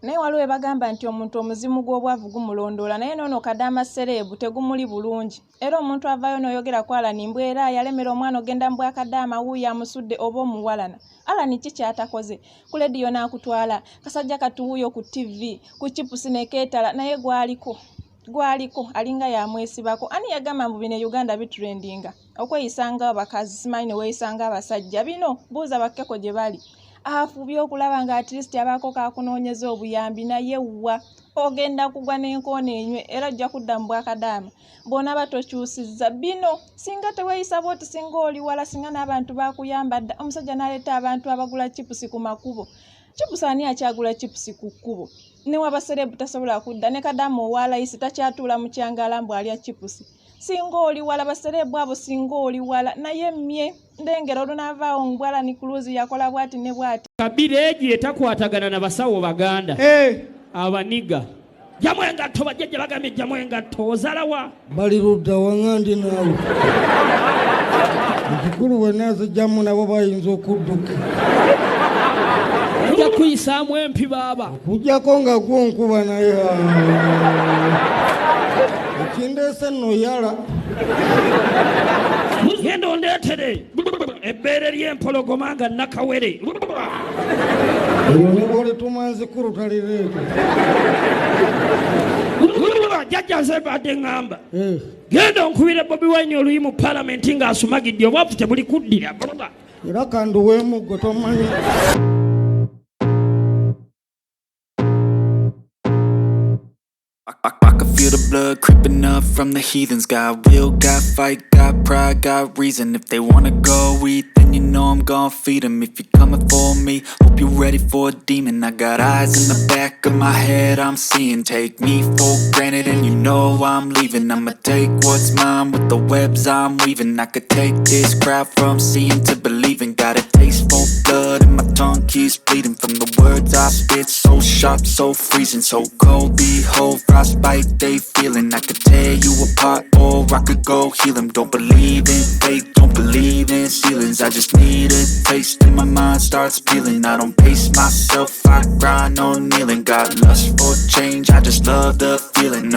naye waliwo bagamba nti omuntu omuzimu gw'obwavu gumulondoola naye noono kadama sereebu tegumuli bulungi era omuntu avaayo n'oyogera ku Alani mbw era yalemera omwana ogenda mu bwakadaama wuuyo amusudde oba omuwalana Alani ki kyatakoze ku lediyo n'akutwala kasajja katuwuyo ku TV ku chipusi nekeetala naye gwaliko alinga yamwesibako ani yagamba mbu bino Uganda bitrendinga okweyisanga abakazi simanyi ne weeyisanga abasajja bino buuza bakkeko gye bali afubye okulaba nga at least abaako kakunoonyeza obuyambi naye wa ogenda kugwa n'enkoona enywe era ojja kudda mu bwakadaama bona batokyusizza bino singa teweeyisa bwoti singa oli wala singa n'abantu bakuyamba dda omusajja n'aleeta abantu abagula chipusi ku makubo chipusi ani akyagula chipusi ku kkubo ne wabaserebu tasobola kudda ne kadama owalayisi takyatuula mu kyangala mbu alya chipusi singa oli wala baserebu abo singa oli wala naye mmye ndengera olunaavaawo ngwala ni kuluzi yakola bwati ne bwati kabira egi etakwatagana na basawo baganda abaniga jamu engatto bajjajja bagambye jamu engatto ozalawa bali ludda waŋŋandi naawe ekikulu bwenaze jamu nabo bayinza okudduka ojja kuyisaamu empi baaba kujjako nga gwonkuba naye ekindeese nno yala genda ondeetere ebbeere ly'empologoma nga nakawere eyo ne bwolitumanzikulu talireeta jjajja nze badde ŋŋamba genda onkubira Bobi Wine oluyi mu palamenti ng'asumagidde obwavu tebuli kuddira era kandi weemuggo tomanyi I can feel the blood creeping up from the heathens. Got will, got fight, got pride, got reason. If they wanna go eat, then you know I'm gon' feed them. If you're coming for me, hope you're ready for a demon. I got eyes in the back of my head, I'm seeing. Take me for granted and you know I'm leaving. I'ma take what's mine with the webs I'm weaving. I could take this crowd from seeing to believing. Got a taste for blood and my tongue keeps bleeding. From the words I spit, so sharp, so freezing. So cold, behold, frostbite they feeling. I could tear you apart or I could go heal them. Don't believe in fate, don't believe in ceilings. I just need a taste and my mind starts peeling. I don't pace myself, I grind on kneeling. Got lust for change, I just love the feeling.